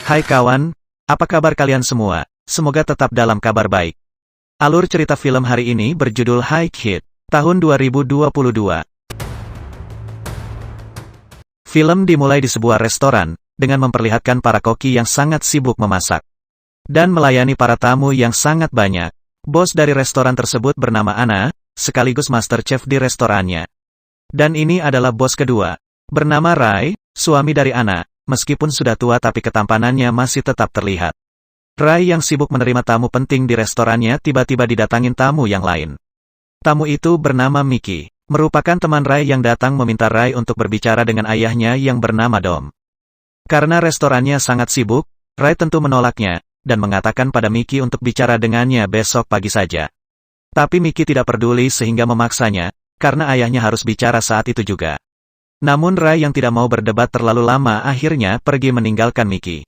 Hai kawan, apa kabar kalian semua? Semoga tetap dalam kabar baik. Alur cerita film hari ini berjudul High Kid, tahun 2022. Film dimulai di sebuah restoran, dengan memperlihatkan para koki yang sangat sibuk memasak. Dan melayani para tamu yang sangat banyak. Bos dari restoran tersebut bernama Anna, sekaligus master chef di restorannya. Dan ini adalah bos kedua, bernama Ray, suami dari Anna. Meskipun sudah tua tapi ketampanannya masih tetap terlihat. Ray yang sibuk menerima tamu penting di restorannya tiba-tiba didatangin tamu yang lain. Tamu itu bernama Mickey, merupakan teman Ray yang datang meminta Ray untuk berbicara dengan ayahnya yang bernama Dom. Karena restorannya sangat sibuk, Ray tentu menolaknya, dan mengatakan pada Mickey untuk bicara dengannya besok pagi saja. Tapi Mickey tidak peduli sehingga memaksanya, karena ayahnya harus bicara saat itu juga. Namun Ray yang tidak mau berdebat terlalu lama akhirnya pergi meninggalkan Mickey.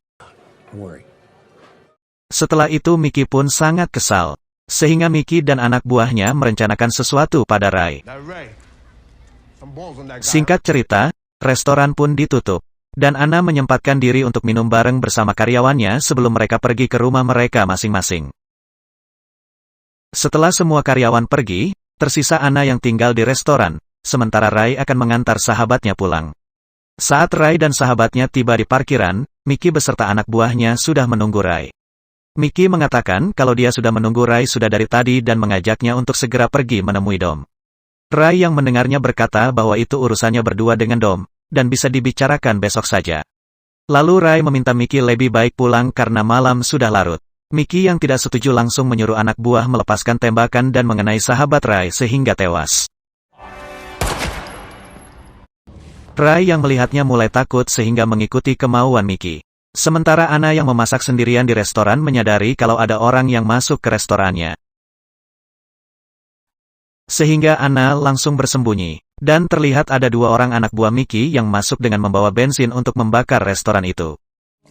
Setelah itu Mickey pun sangat kesal, sehingga Mickey dan anak buahnya merencanakan sesuatu pada Ray. Singkat cerita, restoran pun ditutup, dan Anna menyempatkan diri untuk minum bareng bersama karyawannya sebelum mereka pergi ke rumah mereka masing-masing. Setelah semua karyawan pergi, tersisa Anna yang tinggal di restoran. Sementara Ray akan mengantar sahabatnya pulang. Saat Ray dan sahabatnya tiba di parkiran, Mickey beserta anak buahnya sudah menunggu Ray. Mickey mengatakan kalau dia sudah menunggu Ray sudah dari tadi dan mengajaknya untuk segera pergi menemui Dom. Ray yang mendengarnya berkata bahwa itu urusannya berdua dengan Dom, dan bisa dibicarakan besok saja. Lalu Ray meminta Mickey lebih baik pulang karena malam sudah larut. Mickey yang tidak setuju langsung menyuruh anak buah melepaskan tembakan dan mengenai sahabat Ray sehingga tewas. Ray yang melihatnya mulai takut sehingga mengikuti kemauan Mickey. Sementara Anna yang memasak sendirian di restoran menyadari kalau ada orang yang masuk ke restorannya. Sehingga Anna langsung bersembunyi. Dan terlihat ada dua orang anak buah Mickey yang masuk dengan membawa bensin untuk membakar restoran itu.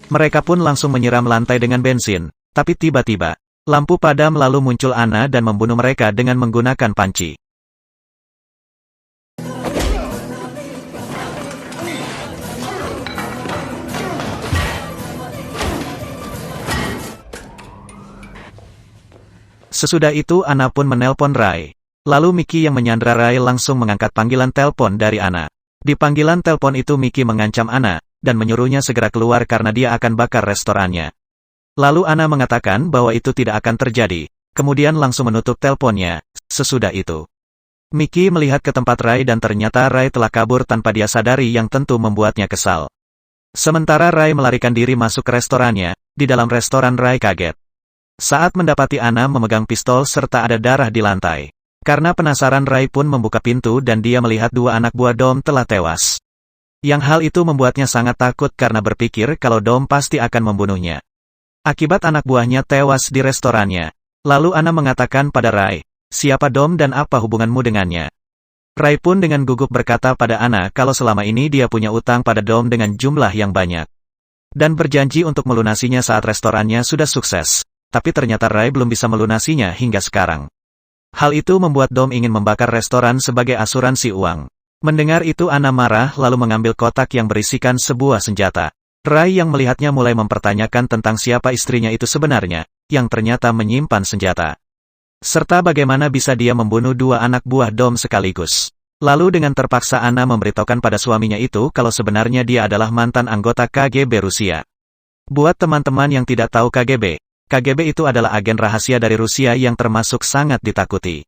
Mereka pun langsung menyiram lantai dengan bensin. Tapi tiba-tiba, lampu padam lalu muncul Anna dan membunuh mereka dengan menggunakan panci. Sesudah itu Anna pun menelpon Ray. Lalu Mickey yang menyandra Ray langsung mengangkat panggilan telepon dari Anna. Di panggilan telepon itu Mickey mengancam Anna, dan menyuruhnya segera keluar karena dia akan bakar restorannya. Lalu Anna mengatakan bahwa itu tidak akan terjadi, kemudian langsung menutup teleponnya. Sesudah itu, Mickey melihat ke tempat Ray dan ternyata Ray telah kabur tanpa dia sadari yang tentu membuatnya kesal. Sementara Ray melarikan diri masuk ke restorannya, di dalam restoran Ray kaget. Saat mendapati Anna memegang pistol serta ada darah di lantai. Karena penasaran Ray pun membuka pintu dan dia melihat dua anak buah Dom telah tewas. Yang hal itu membuatnya sangat takut karena berpikir kalau Dom pasti akan membunuhnya. Akibat anak buahnya tewas di restorannya. Lalu Anna mengatakan pada Ray, siapa Dom dan apa hubunganmu dengannya? Ray pun dengan gugup berkata pada Anna kalau selama ini dia punya utang pada Dom dengan jumlah yang banyak. Dan berjanji untuk melunasinya saat restorannya sudah sukses. Tapi ternyata Ray belum bisa melunasinya hingga sekarang. Hal itu membuat Dom ingin membakar restoran sebagai asuransi uang. Mendengar itu Anna marah lalu mengambil kotak yang berisikan sebuah senjata. Ray yang melihatnya mulai mempertanyakan tentang siapa istrinya itu sebenarnya, yang ternyata menyimpan senjata. Serta bagaimana bisa dia membunuh dua anak buah Dom sekaligus. Lalu dengan terpaksa Anna memberitahukan pada suaminya itu kalau sebenarnya dia adalah mantan anggota KGB Rusia. Buat teman-teman yang tidak tahu KGB itu adalah agen rahasia dari Rusia yang termasuk sangat ditakuti.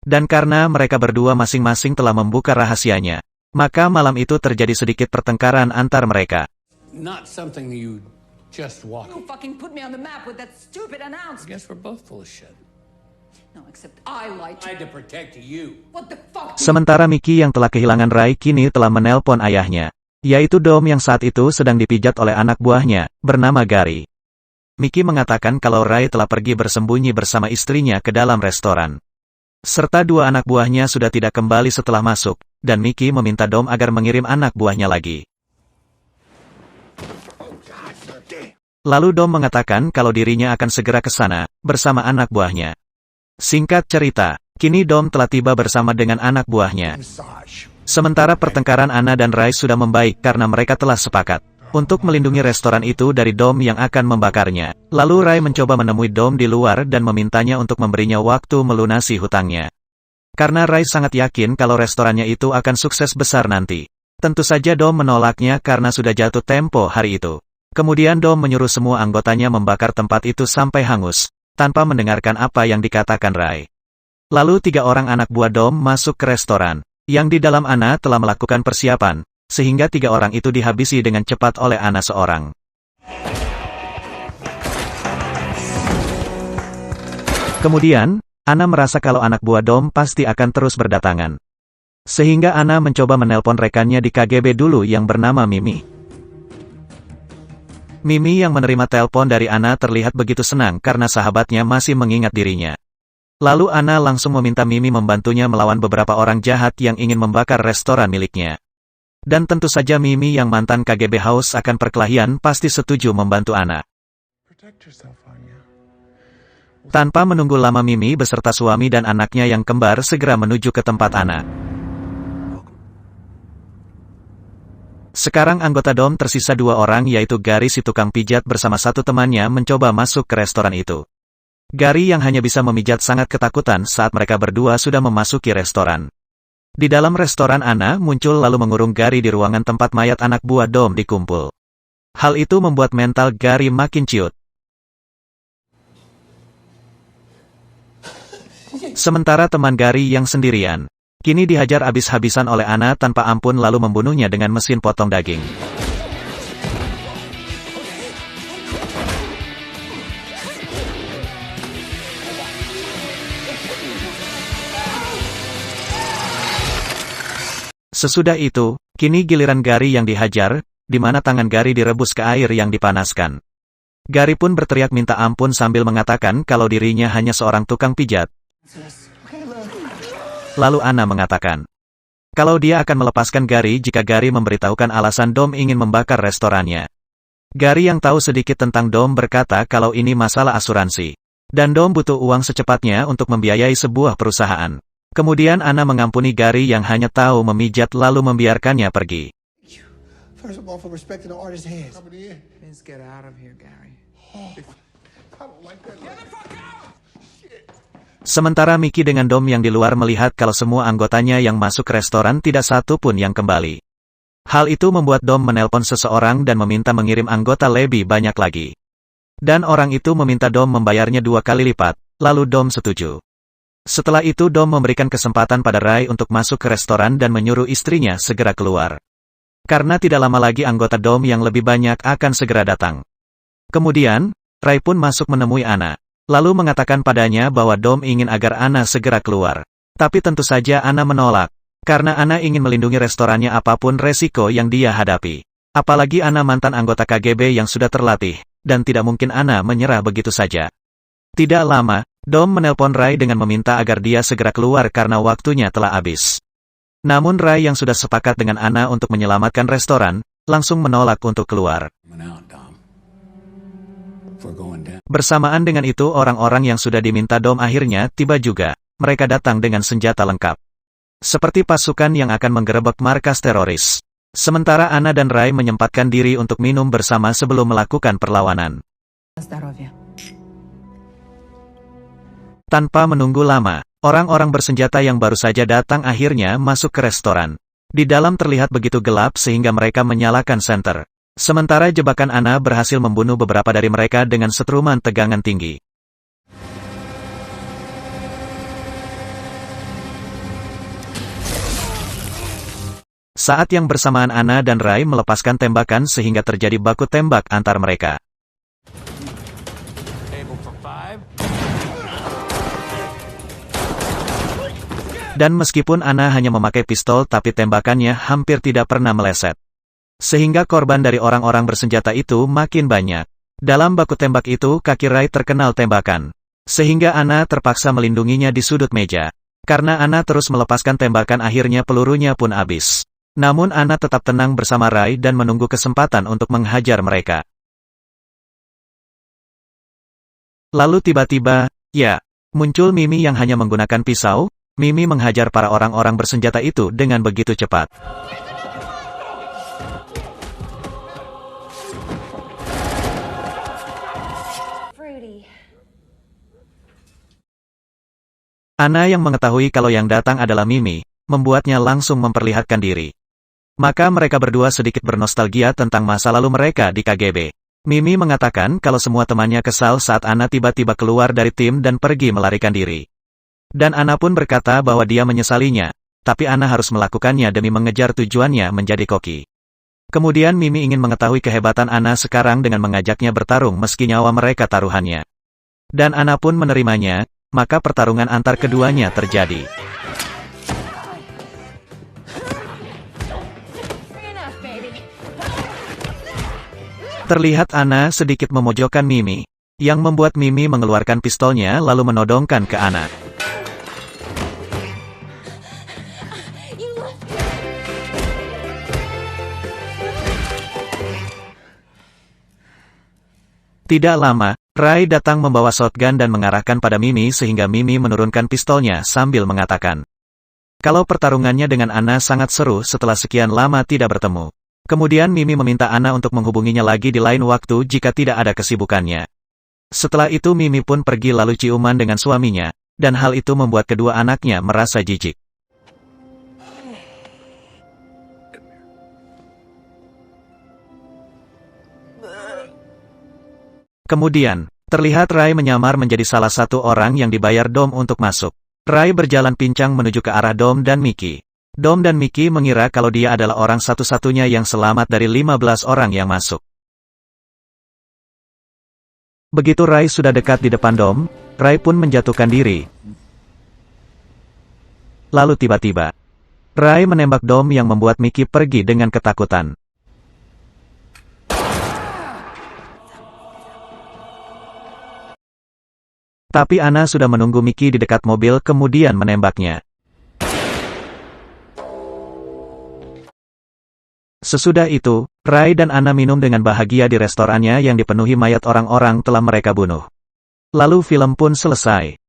Dan karena mereka berdua masing-masing telah membuka rahasianya, maka malam itu terjadi sedikit pertengkaran antar mereka. Not something you just walk. You fucking put me on the map with that stupid I announcement. guess we're both full of shit. No, except I lied to Tried to protect you. What the fuck? Sementara Mickey yang telah kehilangan Ray kini telah menelpon ayahnya, yaitu Dom yang saat itu sedang dipijat oleh anak buahnya, bernama Gary. Mickey mengatakan kalau Ray telah pergi bersembunyi bersama istrinya ke dalam restoran. Serta dua anak buahnya sudah tidak kembali setelah masuk, dan Mickey meminta Dom agar mengirim anak buahnya lagi. Lalu Dom mengatakan kalau dirinya akan segera ke sana, bersama anak buahnya. Singkat cerita, kini Dom telah tiba bersama dengan anak buahnya. Sementara pertengkaran Anna dan Ray sudah membaik karena mereka telah sepakat. untuk melindungi restoran itu dari Dom yang akan membakarnya. Lalu Rai mencoba menemui Dom di luar dan memintanya untuk memberinya waktu melunasi hutangnya. Karena Rai sangat yakin kalau restorannya itu akan sukses besar nanti. Tentu saja Dom menolaknya karena sudah jatuh tempo hari itu. Kemudian Dom menyuruh semua anggotanya membakar tempat itu sampai hangus, tanpa mendengarkan apa yang dikatakan Rai. Lalu 3 orang anak buah Dom masuk ke restoran, yang di dalam Anna telah melakukan persiapan, sehingga 3 orang itu dihabisi dengan cepat oleh Anna seorang. Kemudian, Anna merasa kalau anak buah Dom pasti akan terus berdatangan. Sehingga Anna mencoba menelpon rekannya di KGB dulu yang bernama Mimi. Mimi yang menerima telepon dari Anna terlihat begitu senang karena sahabatnya masih mengingat dirinya. Lalu Anna langsung meminta Mimi membantunya melawan beberapa orang jahat yang ingin membakar restoran miliknya. Dan tentu saja Mimi yang mantan KGB House akan perkelahian pasti setuju membantu Anna. Tanpa menunggu lama Mimi beserta suami dan anaknya yang kembar segera menuju ke tempat Anna. Sekarang anggota Dom tersisa 2 orang yaitu Gary si tukang pijat bersama 1 temannya mencoba masuk ke restoran itu. Gary yang hanya bisa memijat sangat ketakutan saat mereka berdua sudah memasuki restoran. Di dalam restoran Anna muncul lalu mengurung Gary di ruangan tempat mayat anak buah Dom dikumpul. Hal itu membuat mental Gary makin ciut. Sementara teman Gary yang sendirian, kini dihajar habis-habisan oleh Anna tanpa ampun lalu membunuhnya dengan mesin potong daging. Sesudah itu, kini giliran Gary yang dihajar, di mana tangan Gary direbus ke air yang dipanaskan. Gary pun berteriak minta ampun sambil mengatakan kalau dirinya hanya seorang tukang pijat. Lalu Anna mengatakan, kalau dia akan melepaskan Gary jika Gary memberitahukan alasan Dom ingin membakar restorannya. Gary yang tahu sedikit tentang Dom berkata kalau ini masalah asuransi. Dan Dom butuh uang secepatnya untuk membiayai sebuah perusahaan. Kemudian Anna mengampuni Gary yang hanya tahu memijat lalu membiarkannya pergi. First of all, for respecting the artist's hands. Let's get out of here, Gary. I don't like that. Get the fuck out! Sementara Mickey dengan Dom yang di luar melihat kalau semua anggotanya yang masuk ke restoran tidak satu pun yang kembali. Hal itu membuat Dom menelpon seseorang dan meminta mengirim anggota lebih banyak lagi. Dan orang itu meminta Dom membayarnya 2 kali lipat, lalu Dom setuju. Setelah itu Dom memberikan kesempatan pada Rai untuk masuk ke restoran dan menyuruh istrinya segera keluar. Karena tidak lama lagi anggota Dom yang lebih banyak akan segera datang. Kemudian, Rai pun masuk menemui Anna. Lalu mengatakan padanya bahwa Dom ingin agar Anna segera keluar. Tapi tentu saja Anna menolak. Karena Anna ingin melindungi restorannya apapun resiko yang dia hadapi. Apalagi Anna mantan anggota KGB yang sudah terlatih. Dan tidak mungkin Anna menyerah begitu saja. Tidak lama, Dom menelpon Rai dengan meminta agar dia segera keluar karena waktunya telah habis. Namun Rai yang sudah sepakat dengan Anna untuk menyelamatkan restoran, langsung menolak untuk keluar. Bersamaan dengan itu orang-orang yang sudah diminta Dom akhirnya tiba juga. Mereka datang dengan senjata lengkap. Seperti pasukan yang akan menggerebek markas teroris. Sementara Anna dan Rai menyempatkan diri untuk minum bersama sebelum melakukan perlawanan. Tanpa menunggu lama, orang-orang bersenjata yang baru saja datang akhirnya masuk ke restoran. Di dalam terlihat begitu gelap sehingga mereka menyalakan senter. Sementara jebakan Anna berhasil membunuh beberapa dari mereka dengan setruman tegangan tinggi. Saat yang bersamaan Anna dan Rai melepaskan tembakan sehingga terjadi baku tembak antar mereka. Dan meskipun Anna hanya memakai pistol tapi tembakannya hampir tidak pernah meleset. Sehingga korban dari orang-orang bersenjata itu makin banyak. Dalam baku tembak itu kaki Rai terkenal tembakan. Sehingga Anna terpaksa melindunginya di sudut meja. Karena Anna terus melepaskan tembakan akhirnya pelurunya pun habis. Namun Anna tetap tenang bersama Rai dan menunggu kesempatan untuk menghajar mereka. Lalu tiba-tiba, ya, muncul Mimi yang hanya menggunakan pisau. Mimi menghajar para orang-orang bersenjata itu dengan begitu cepat. Anna yang mengetahui kalau yang datang adalah Mimi, membuatnya langsung memperlihatkan diri. Maka mereka berdua sedikit bernostalgia tentang masa lalu mereka di KGB. Mimi mengatakan kalau semua temannya kesal saat Anna tiba-tiba keluar dari tim dan pergi melarikan diri. Dan Anna pun berkata bahwa dia menyesalinya, tapi Anna harus melakukannya demi mengejar tujuannya menjadi koki. Kemudian Mimi ingin mengetahui kehebatan Anna sekarang dengan mengajaknya bertarung meski nyawa mereka taruhannya. Dan Anna pun menerimanya. Maka pertarungan antar keduanya terjadi. Terlihat Anna sedikit memojokkan Mimi, yang membuat Mimi mengeluarkan pistolnya lalu menodongkan ke Anna. Tidak lama, Rai datang membawa shotgun dan mengarahkan pada Mimi sehingga Mimi menurunkan pistolnya sambil mengatakan, kalau pertarungannya dengan Anna sangat seru setelah sekian lama tidak bertemu. Kemudian Mimi meminta Anna untuk menghubunginya lagi di lain waktu jika tidak ada kesibukannya. Setelah itu Mimi pun pergi lalu ciuman dengan suaminya, dan hal itu membuat kedua anaknya merasa jijik. Kemudian, terlihat Rai menyamar menjadi salah satu orang yang dibayar Dom untuk masuk. Rai berjalan pincang menuju ke arah Dom dan Mickey. Dom dan Mickey mengira kalau dia adalah orang satu-satunya yang selamat dari 15 orang yang masuk. Begitu Rai sudah dekat di depan Dom, Rai pun menjatuhkan diri. Lalu tiba-tiba, Rai menembak Dom yang membuat Mickey pergi dengan ketakutan. Tapi Anna sudah menunggu Mickey di dekat mobil kemudian menembaknya. Sesudah itu, Rai dan Anna minum dengan bahagia di restorannya yang dipenuhi mayat orang-orang telah mereka bunuh. Lalu film pun selesai.